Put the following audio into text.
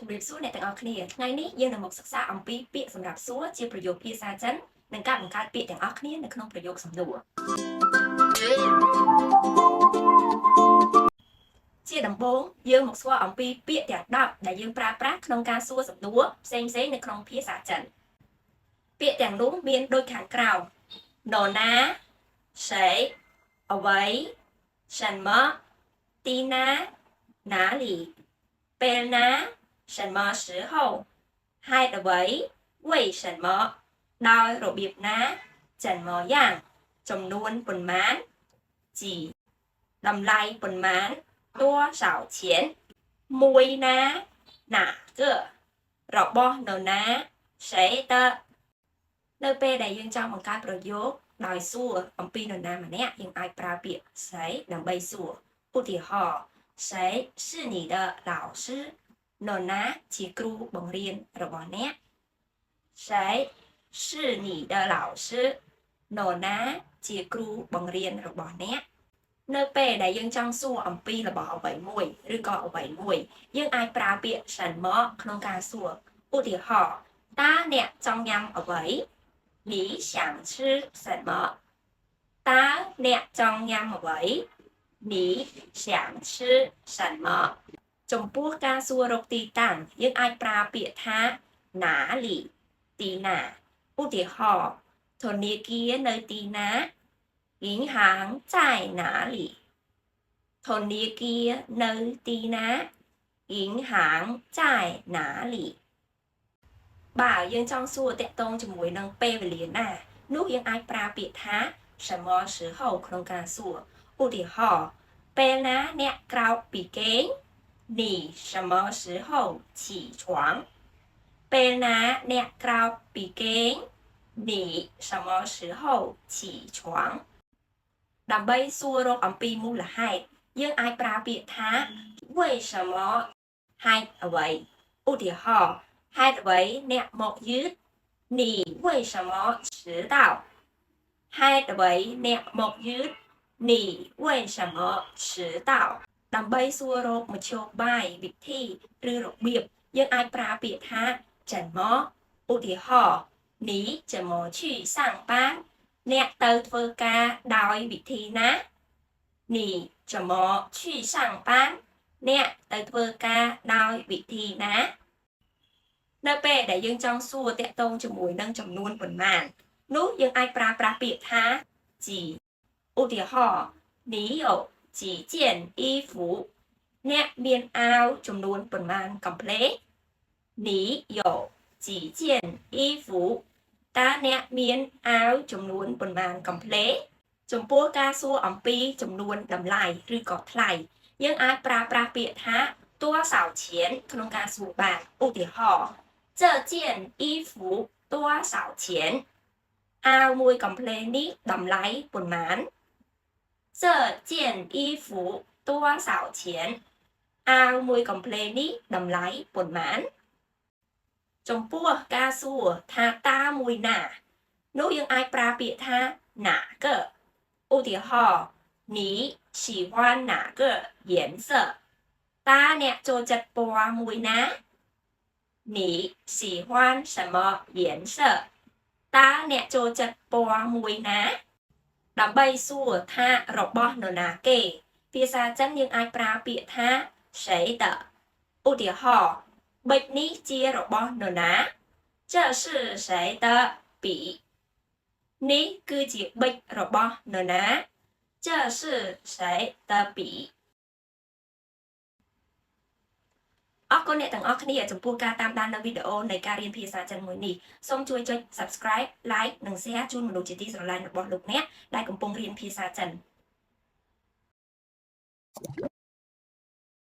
ជំរាបសួរអ្នកទាំងអស់គ្នាថ្ងៃនេះយើងនឹងមកសិក្សាអំពីពាក្យសម្រាប់សួរជាប្រយោគភាសាចិននិងការបង្កើតពាក្យទាំងអស់គ្នានៅក្នុងប្រយោគសំណួរជាដំបូងយើងមកស្គាល់អំពីពាក្យទាំង10ដែលយើងប្រើប្រាស់ក្នុងការសួរសំណួរផ្សេងៗនៅក្នុងភាសាចិនពាក្យទាំងនោះមានដូចខាងក្រោមនរណា谁អ្វី什么ទីណា哪里ពេលណា什么时候ហេតុអ្វី为什么ដោយរបៀបណា怎么样ចំនួនប៉ុន្មាន几តម្លៃប៉ុន្មាន多少钱មួយណា哪个របស់នរណា谁的នៅពេលដែលយើងចង់បង្កើតប្រយោគដោយសួរអំពីនរណាម្នាក់យើងអាចប្រើពាក្យ谁ដើម្បីសួរឧទាហរណ៍谁是你的老师នរណាជាគ្រូបង្រៀនរបស់អ្នក谁是你的老师នរណាជាគ្រូបង្រៀនរបស់អ្នកនៅពេលដែលយើងចង់សួរអំពីរបស់អ្វីមួយឬក៏អ្វីមួយយើងអាចប្រើពាក្យ什么ក្នុងការសួរឧទាហរណ៍តើអ្នកចង់ញ៉ាំអ្វី你想吃什么តើអ្នកចង់ញ៉ាំអ្វី你想吃什么ចំពោះការសួររកទីតាំងយើងអាចប្រើពាក្យថាណាលីទីណាឧទាហរណ៍ធនាគារនៅទីណា银行在哪里ធនាគារនៅទីណា银行在哪里បើយើងចង់សួរតាក់ទងជាមួយនឹងពេលវេលាណានោះយើងអាចប្រើពាក្យថា什么时候ក្នុងការសួរឧទាហរណ៍ពេលណាអ្នកក្រោកពីគេង你什么时候起床ពេលណាអ្នកក្រោកពីគេង你什么时候起床ដើម្បីសួររកអំពីមូលហេតុយើងអាចប្រើពាក្យថា为什么ហេតុអ្វីឧទាហរណ៍ហេតុអ្វីអ្នកមកយឺត你为什么迟到ហេតុអ្វីអ្នកមកយឺត你为什么迟到ដើម្បីសួររកមធ្យោបាយវិធីឬរបៀបយើងអាចប្រើពាក្យថា怎么ឧទាហរណ៍你怎么去上班អ្នកទៅធ្វើការដោយវិធីណា你怎么去上班អ្នកទៅធ្វើការដោយវិធីណានៅពេលដែលយើងចង់សួរតាក់ទងជាមួយនឹងចំនួនប៉ុន្មាននោះយើងអាចប្រើប្រាស់ពាក្យថា几ឧទាហរណ៍你有几件衣服អ្នកមានអាវចំនួនប៉ុន្មានកំភ្លេ你有几件衣服តើអ្នកមានអាវចំនួនប៉ុន្មានកំភ្លេចំពោះការសួរអំពីចំនួនតម្លៃឬក៏ថ្លៃយើងអាចប្រើប្រាស់ពាក្យថា多少钱ក្នុងការសួរបានឧទាហរណ៍这件衣服多少钱អាវមួយកំភ្លេនេះតម្លៃប៉ុន្មាន这件衣服多少钱អាវមួយកំភ្លេនេះតម្លៃប៉ុន្មានចំពោះការសួរថាតើមួយណានោះយើងអាចប្រើពាក្យថា哪个ឧទាហរណ៍你喜欢哪个颜色តើអ្នកចូលចិត្តពណ៌មួយណា你喜欢什么颜色តើអ្នកចូលចិត្តពណ៌មួយណាដើម្បីសួរថារបស់នរណាគេភាសាចិនយើងអាចប្រើពាក្យថា谁的ឧទាហរណ៍ប៊ិចនេះជារបស់នរណា这是谁的笔នេះគឺជាប៊ិចរបស់នរណា这是谁的笔អរគុណអ្នកទាំងអស់គ្នាចំពោះការតាមដាននៅវីដេអូនៃការរៀនភាសាចិនមួយនេះសូមជួយចុច Subscribe Like និង Share ជូនមនុស្សជាទីស្រឡាញ់របស់លោកអ្នកដែលកំពុងរៀនភាសាចិន